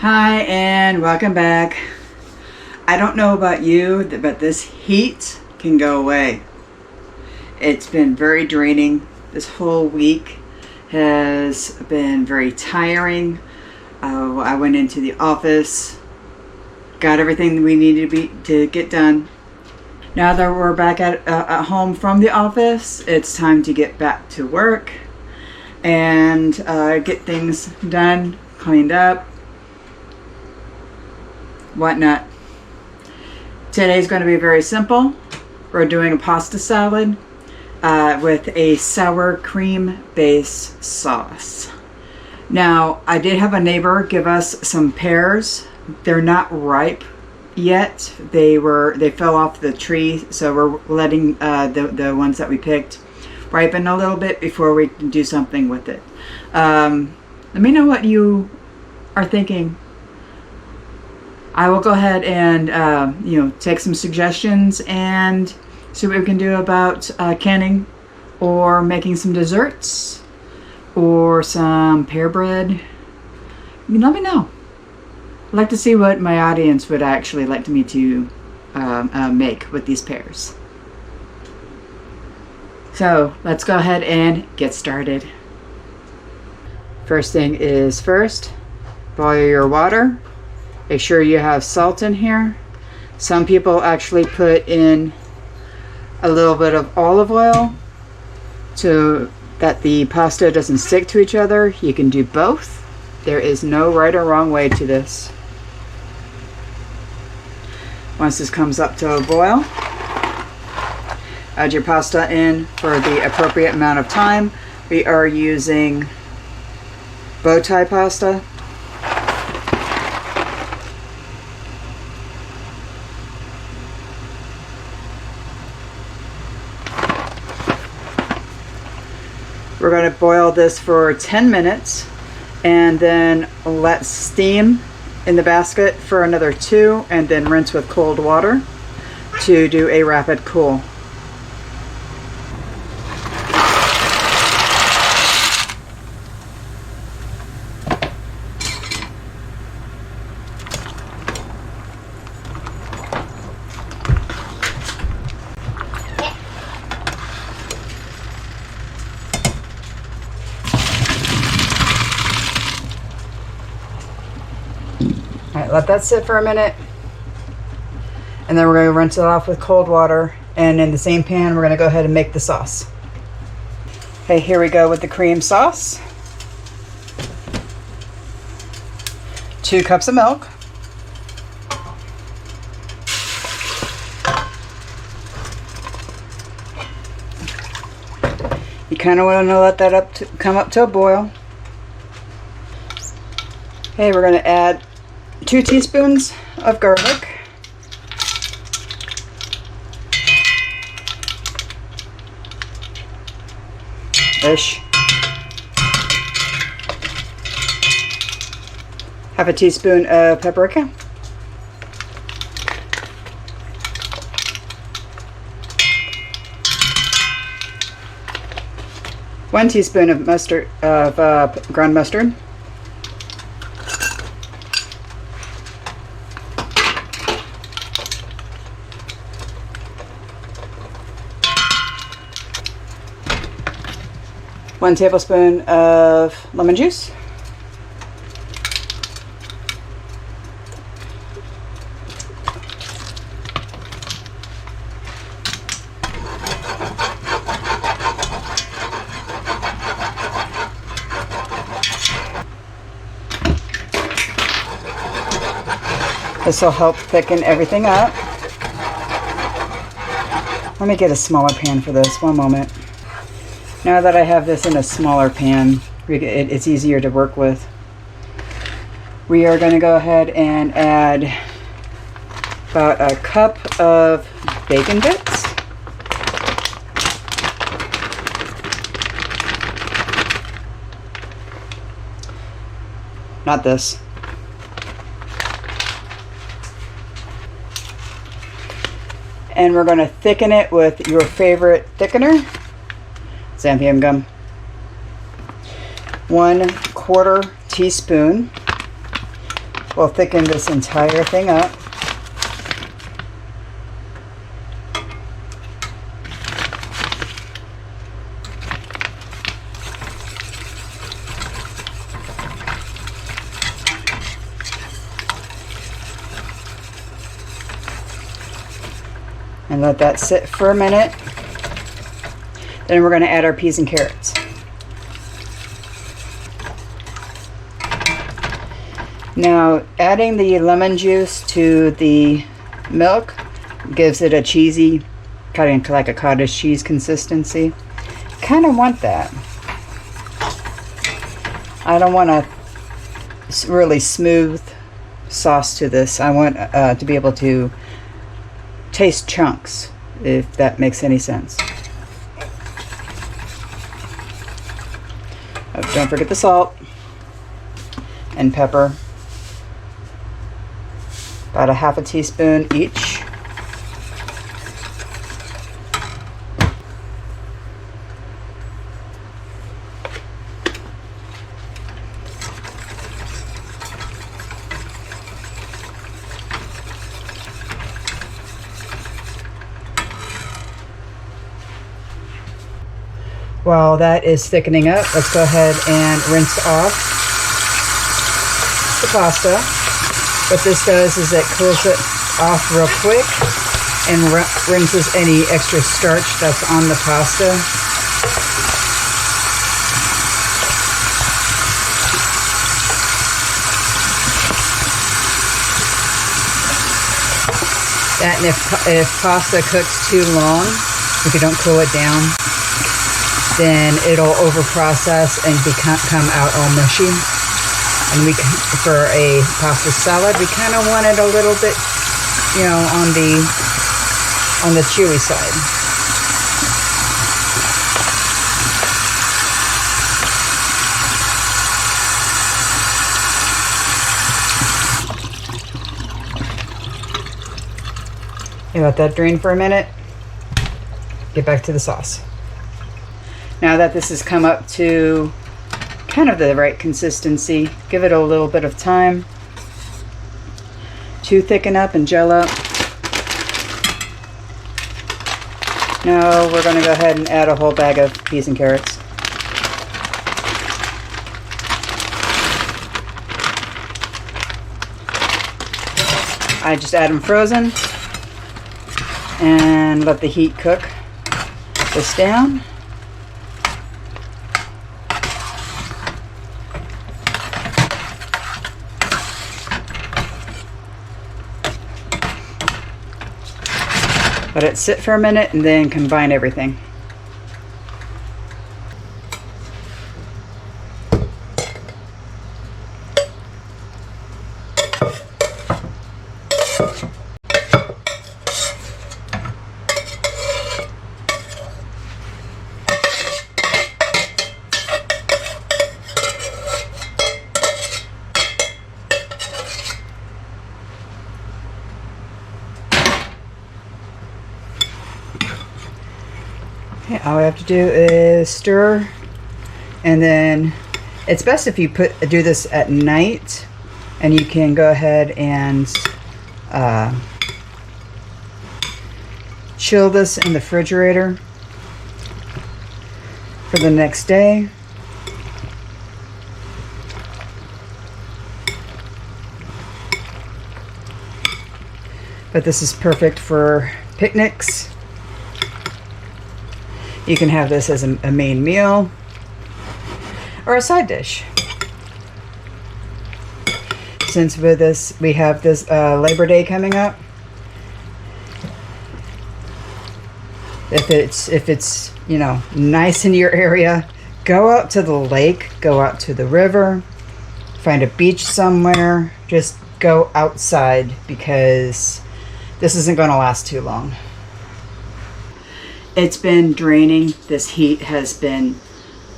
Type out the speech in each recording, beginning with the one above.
Hi and welcome back. I don't know about you, but this heat can go away. It's been very draining. This whole week has been very tiring. I went into the office, got everything we needed to get done. Now that we're back at home from the office, it's time to get back to work and get things done, cleaned up, whatnot. Today's going to be very simple. We're doing a pasta salad with a sour cream base sauce. Now, I did have a neighbor give us some pears. They're not ripe yet. They fell off the tree, so we're letting the ones that we picked ripen a little bit before we can do something with it. Let me know what you are thinking. I will go ahead and take some suggestions and see what we can do about canning or making some desserts or some pear bread. Let me know. I'd like to see what my audience would actually like me to make with these pears. So let's go ahead and get started. First thing is first, boil your water. Make sure you have salt in here. Some people actually put in a little bit of olive oil so that the pasta doesn't stick to each other. You can do both. There is no right or wrong way to this. Once this comes up to a boil, add your pasta in for the appropriate amount of time. We are using bow tie pasta. We're going to boil this for 10 minutes and then let steam in the basket for another 2 and then rinse with cold water to do a rapid cool. Alright, let that sit for a minute. And then we're going to rinse it off with cold water. And in the same pan, we're going to go ahead and make the sauce. Okay, here we go with the cream sauce. 2 cups of milk. You kind of want to let that come up to a boil. Okay, we're going to add 2 teaspoons of garlic. Ish. Half a teaspoon of paprika. One teaspoon of ground mustard. One tablespoon of lemon juice. This will help thicken everything up. Let me get a smaller pan for this. One moment. Now that I have this in a smaller pan, it's easier to work with. We are going to go ahead and add about a cup of bacon bits. Not this. And we're going to thicken it with your favorite thickener. Xanthium gum. 1/4 teaspoon will thicken this entire thing up. And let that sit for a minute. Then we're going to add our peas and carrots. Now, adding the lemon juice to the milk gives it a cheesy, kind of like a cottage cheese consistency. Kind of want that. I don't want a really smooth sauce to this. I want to be able to taste chunks, if that makes any sense. Oh, don't forget the salt and pepper. About a half a teaspoon each. While that is thickening up, let's go ahead and rinse off the pasta. What this does is it cools it off real quick and rinses any extra starch that's on the pasta. That, and if pasta cooks too long, if you don't cool it down, then it'll overprocess and come out all mushy. And for a pasta salad, we kind of want it a little bit, you know, on the chewy side. You let that drain for a minute. Get back to the sauce. Now that this has come up to kind of the right consistency, give it a little bit of time to thicken up and gel up. Now we're going to go ahead and add a whole bag of peas and carrots. I just add them frozen and let the heat cook this down. Let it sit for a minute and then combine everything. Okay, all we have to do is stir, and then it's best if you do this at night, and you can go ahead and chill this in the refrigerator for the next day. But this is perfect for picnics. You can have this as a main meal or a side dish. Since with this, we have this Labor Day coming up. If it's you know, nice in your area, go out to the lake, go out to the river, find a beach somewhere. Just go outside, because this isn't going to last too long. It's been draining. This heat has been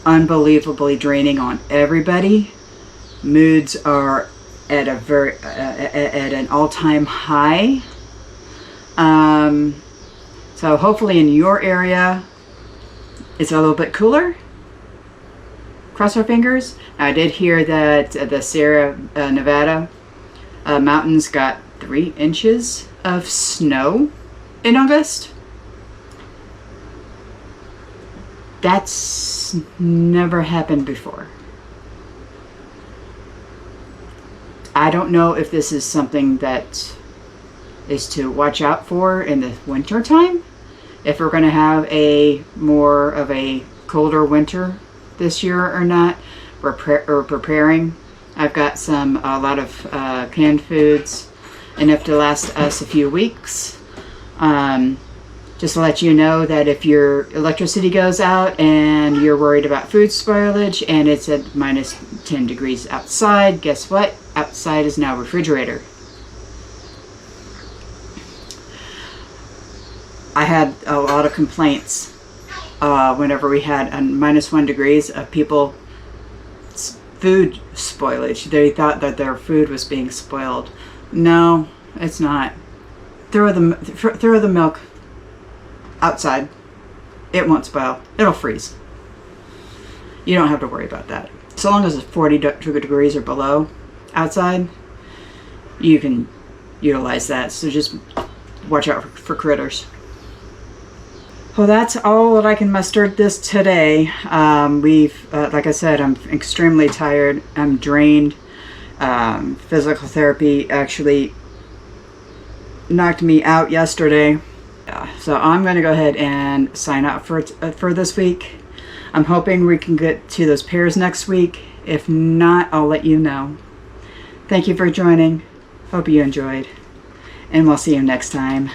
unbelievably draining on everybody. Moods are at a at an all-time high. So hopefully in your area it's a little bit cooler. Cross our fingers. I did hear that the Sierra Nevada Mountains got 3 inches of snow in August. That's never happened before. I don't know if this is something that is to watch out for in the winter time. If we're going to have a more of a colder winter this year or not. We're preparing. I've got a lot of canned foods, enough to last us a few weeks. Just to let you know that if your electricity goes out and you're worried about food spoilage and it's at minus 10 degrees outside, guess what? Outside is now refrigerator. I had a lot of complaints whenever we had -1 degrees of people food spoilage. They thought that their food was being spoiled. No, it's not. Throw the milk outside. It won't spoil. It'll freeze. You don't have to worry about that. So long as it's 40 degrees or below outside, you can utilize that. So just watch out for critters. Well, that's all that I can muster this today. Like I said, I'm extremely tired. I'm drained. Physical therapy actually knocked me out yesterday. So I'm going to go ahead and sign up for this week. I'm hoping we can get to those pairs next week. If not, I'll let you know. Thank you for joining. Hope you enjoyed. And we'll see you next time.